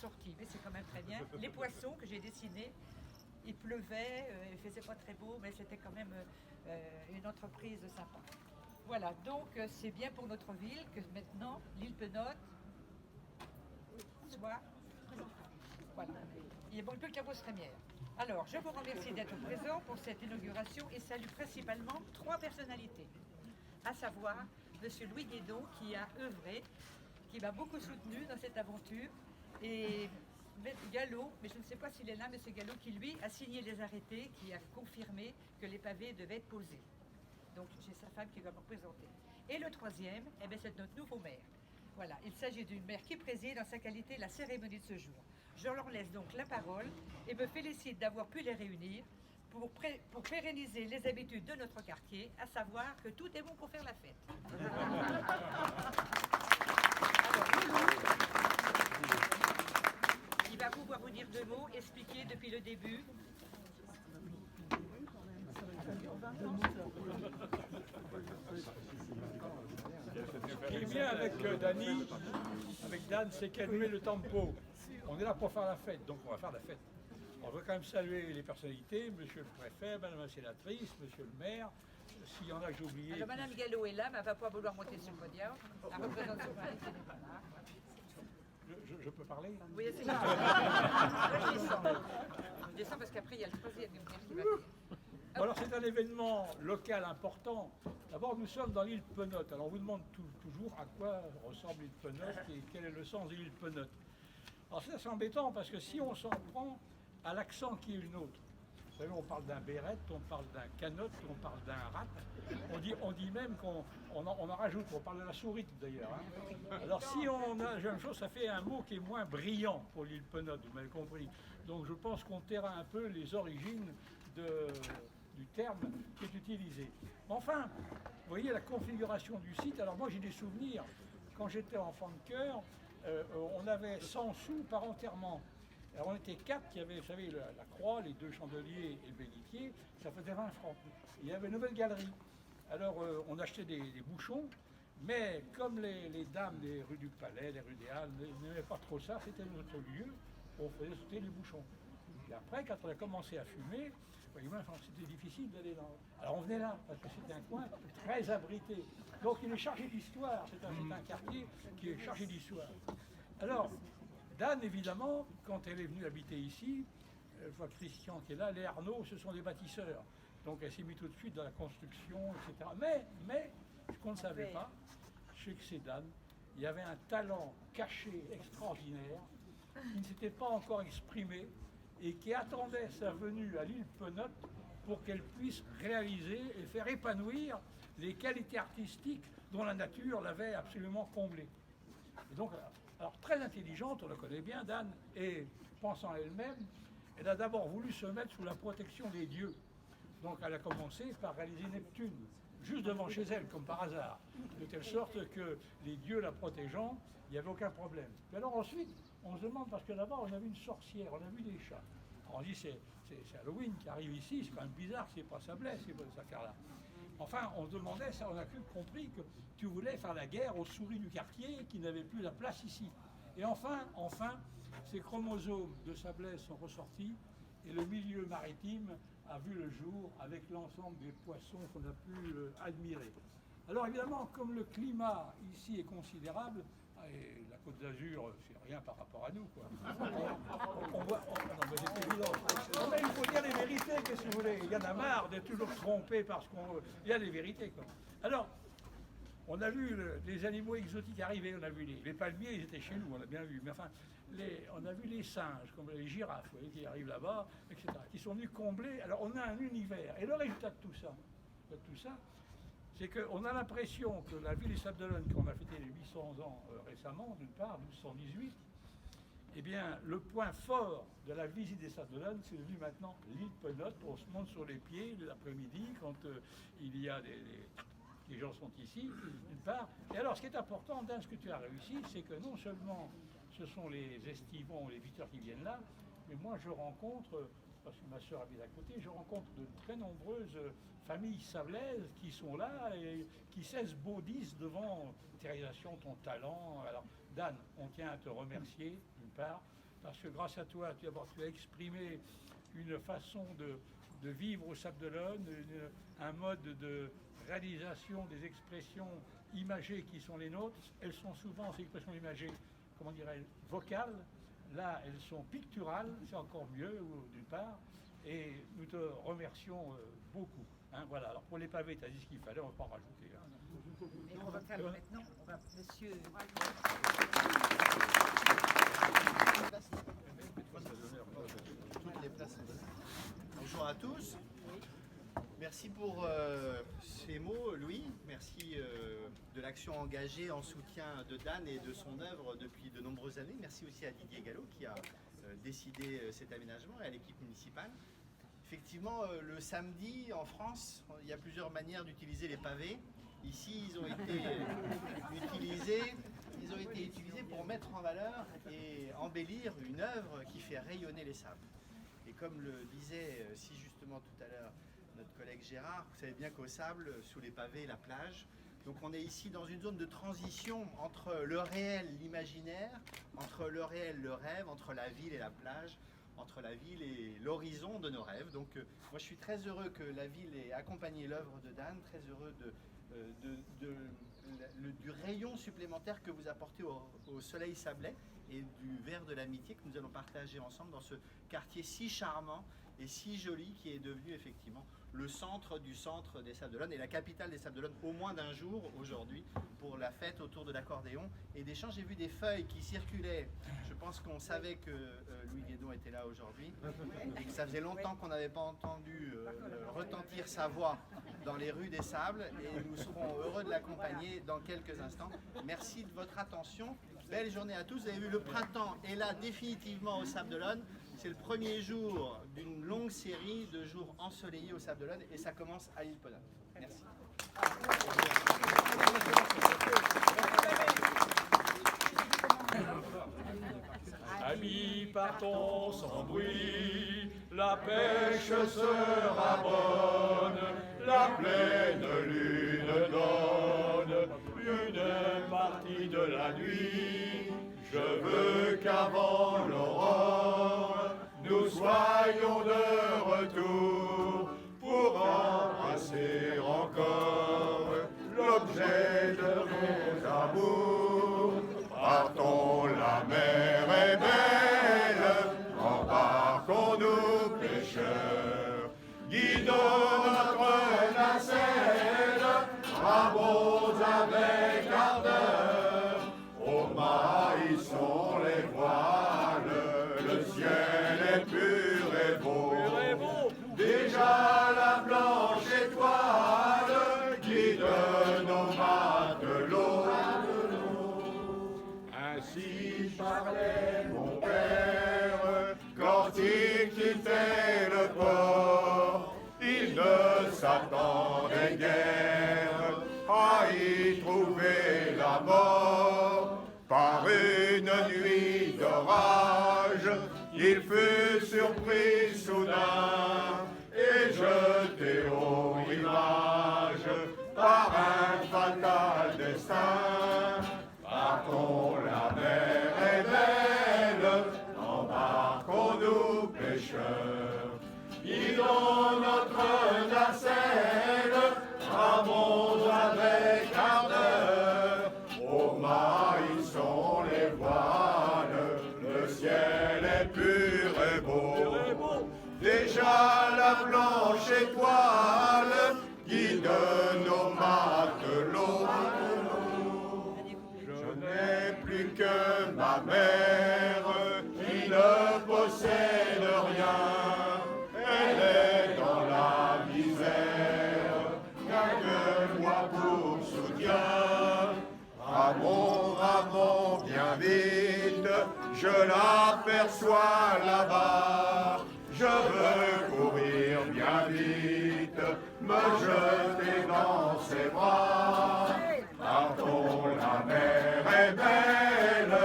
sorti, mais c'est quand même très bien. Les poissons que j'ai dessinés, il pleuvait, il faisait pas très beau, mais c'était quand même une entreprise sympa. Voilà, donc c'est bien pour notre ville que maintenant l'île Penote soit voilà. Il est bon que le carreau se rémière. Alors, je vous remercie d'être présent pour cette inauguration et salue principalement 3 personnalités, à savoir M. Louis Guédon qui a œuvré, qui m'a beaucoup soutenu dans cette aventure, et M. Gallo, mais je ne sais pas s'il est là, M. Gallo, qui lui a signé les arrêtés, qui a confirmé que les pavés devaient être posés. Donc j'ai sa femme qui va me représenter. Et le troisième, eh bien, c'est notre nouveau maire. Voilà, il s'agit d'une maire qui préside en sa qualité la cérémonie de ce jour. Je leur laisse donc la parole et me félicite d'avoir pu les réunir pour pérenniser les habitudes de notre quartier, à savoir que tout est bon pour faire la fête. Alors, il va pouvoir vous dire 2 mots, expliquer depuis le début. Ce qui est bien avec Dany, avec Dan, c'est qu'elle met le tempo. On est là pour faire la fête, donc on va faire la fête. On veut quand même saluer les personnalités, monsieur le préfet, madame la sénatrice, monsieur le maire, s'il y en a que j'ai oublié. Alors madame Gallo est là, mais elle ne va pas vouloir monter sur le podium. Elle représente son mari qui n'est pas là. Je peux parler? Oui, c'est ça. Je descends. Je descends parce qu'après il y a le troisième qui va venir. Bon, alors c'est un événement local important. D'abord nous sommes dans l'île Penote. Alors on vous demande toujours à quoi ressemble l'île Penote et quel est le sens de l'île Penote. Alors c'est assez embêtant parce que si on s'en prend à l'accent qui est le nôtre, vous savez, on parle d'un bérette, on parle d'un canotte, on parle d'un rat, on dit même qu'on en rajoute, on parle de la sourite d'ailleurs. Hein. Alors si on a la même chose, ça fait un mot qui est moins brillant pour l'île Penote, vous m'avez compris. Donc je pense qu'on taira un peu les origines du terme qui est utilisé. Enfin, vous voyez la configuration du site. Alors moi j'ai des souvenirs, quand j'étais enfant de chœur, on avait 100 sous par enterrement. Alors on était 4 qui avaient, vous savez, la croix, les 2 chandeliers et le bénitier, ça faisait 20 francs. Il y avait une nouvelle galerie. Alors on achetait des bouchons, mais comme les dames des rues du Palais, des rues des Halles n'aimaient pas trop ça, c'était notre lieu, on faisait sauter les bouchons. Et après, quand on a commencé à fumer, c'était difficile d'aller dans... Alors on venait là, parce que c'était un coin très abrité. Donc il est chargé d'histoire, c'est un quartier qui est chargé d'histoire. Alors, Dan, évidemment, quand elle est venue habiter ici, je vois Christian qui est là, les Arnaud, ce sont des bâtisseurs. Donc elle s'est mise tout de suite dans la construction, etc. Mais ce qu'on ne savait pas, c'est que c'est Dan, il y avait un talent caché extraordinaire, qui ne s'était pas encore exprimé, et qui attendait sa venue à l'île Penote pour qu'elle puisse réaliser et faire épanouir les qualités artistiques dont la nature l'avait absolument comblée. Et donc, alors très intelligente, on la connaît bien, Dan, et pensant à elle-même, elle a d'abord voulu se mettre sous la protection des dieux. Donc elle a commencé par réaliser Neptune, juste devant chez elle, comme par hasard, de telle sorte que les dieux la protégeant, il n'y avait aucun problème. Et alors ensuite, on se demande, parce que là-bas, on a vu une sorcière, on a vu des chats. Alors on dit, c'est Halloween qui arrive ici, c'est quand même bizarre, c'est pas Sablé, c'est pas ça car là. Enfin, on se demandait, ça, on a compris que tu voulais faire la guerre aux souris du quartier qui n'avaient plus la place ici. Et enfin, ces chromosomes de Sablé sont ressortis et le milieu maritime a vu le jour avec l'ensemble des poissons qu'on a pu admirer. Alors évidemment, comme le climat ici est considérable, et la Côte d'Azur, c'est rien par rapport à nous, quoi. On voit, non, mais c'est évident. Non, mais il faut dire les vérités, qu'est-ce que vous voulez. Il y en a marre d'être toujours trompé parce il y a des vérités, quoi. Alors, on a vu les animaux exotiques arriver, on a vu les palmiers, ils étaient chez nous, on a bien vu. Mais enfin, on a vu les singes, comme les girafes, vous voyez, qui arrivent là-bas, etc., qui sont venus combler. Alors, on a un univers. Et le résultat de tout ça, c'est qu'on a l'impression que la ville des Sables-d'Olonne, qu'on a fêté les 800 ans récemment, d'une part, 1218, eh bien, le point fort de la visite des Sables-d'Olonne, c'est devenu maintenant l'île Penote. On se monte sur les pieds l'après-midi quand il y a les gens sont ici, d'une part. Et alors, ce qui est important dans ce que tu as réussi, c'est que non seulement ce sont les estivants, les visiteurs qui viennent là, mais moi je rencontre, parce que ma soeur habite à côté, je rencontre de très nombreuses familles sablaises qui sont là et qui s'esbaudissent devant ta réalisation, ton talent. Alors Dan, on tient à te remercier d'une part, parce que grâce à toi, tu as exprimé une façon de vivre au Sable d'Olonne, un mode de réalisation des expressions imagées qui sont les nôtres. Elles sont souvent, ces expressions imagées, comment dirais-je, vocales. Là, elles sont picturales, c'est encore mieux, d'une part. Et nous te remercions beaucoup. Hein, voilà. Alors pour les pavés, tu as dit ce qu'il fallait, on ne va pas en rajouter. Hein. Et on va faire maintenant, monsieur. Toutes les places sont données. Bonjour à tous. Merci pour ces mots, Louis. Merci de l'action engagée en soutien de Dan et de son œuvre depuis de nombreuses années. Merci aussi à Didier Gallo qui a décidé cet aménagement et à l'équipe municipale. Effectivement, le samedi, en France, il y a plusieurs manières d'utiliser les pavés. Ici, ils ont été utilisés pour mettre en valeur et embellir une œuvre qui fait rayonner les sables. Et comme le disait si justement tout à l'heure notre collègue Gérard, vous savez bien qu'au Sable, sous les pavés, la plage. Donc on est ici dans une zone de transition entre le réel, l'imaginaire, entre le réel, le rêve, entre la ville et la plage, entre la ville et l'horizon de nos rêves. Donc moi je suis très heureux que la ville ait accompagné l'œuvre de Dan, très heureux du rayon supplémentaire que vous apportez au soleil sablais et du verre de l'amitié que nous allons partager ensemble dans ce quartier si charmant et si joli qui est devenu effectivement le centre du centre des Sables d'Olonne et la capitale des Sables d'Olonne au moins d'un jour aujourd'hui pour la fête autour de l'accordéon et des chants. J'ai vu des feuilles qui circulaient. Je pense qu'on savait que Louis Guédon était là aujourd'hui et que ça faisait longtemps qu'on n'avait pas entendu retentir sa voix dans les rues des Sables et nous serons heureux de l'accompagner dans quelques instants. Merci de votre attention. Belle journée à tous. Vous avez vu, le printemps est là définitivement au Sable d'Olonne. C'est le premier jour d'une longue série de jours ensoleillés au Sable d'Olonne et ça commence à l'île Penot. Merci. Amis, partons sans bruit, la pêche sera bonne, la pleine lune donne une partie de la nuit. Je veux qu'avant l'aurore, nous soyons de retour pour embrasser encore l'objet de nos amours. Partons, la mer est belle, embarquons-nous pêcheurs, guidons notre nacelle, ramons avec ardeur, au maïsson les voiles, le ciel est pur et beau, déjà la blanche étoile guide nos matelots. Ainsi parlait mon père quand il quittait le port. Il ne s'attendait guère à y trouver la mort. Par une nuit d'orage, il fut surpris soudain et jeté au rivage par un fatal destin. Partons, la mer est belle, embarquons-nous pêcheurs, guidons notre nacelle, ramons avec ardeur, au maïsson les voiles, le ciel est pur et beau, déjà la blanche étoile guide nos matelots. Plus que ma mère qui ne possède rien, elle est dans la misère, garde-moi pour soutien. Ramons bien vite, je l'aperçois là-bas, je veux courir bien vite, me jeter dans ses bras. Partons, la mer est belle,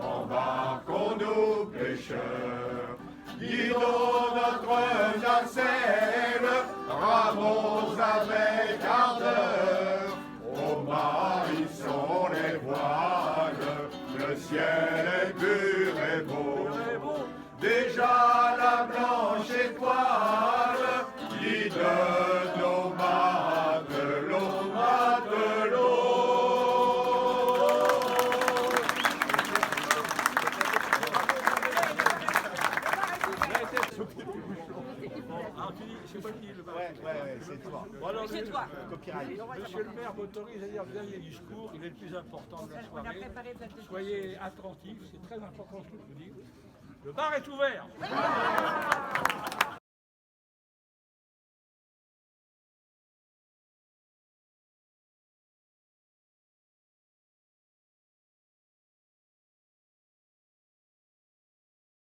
embarquons-nous pêcheurs, guidons notre nacelle, ramons avec ardeur, au maïsson les voiles, le ciel est pur et beau. c'est pas dit, le bar. Ouais, c'est toi. Bon, alors, C'est toi. Copyright. Monsieur le maire m'autorise à dire le dernier discours, il est le plus important de la On a soirée. préparé plein de choses. Soyez attentifs, c'est très important ce que je vous dis. Le bar est ouvert.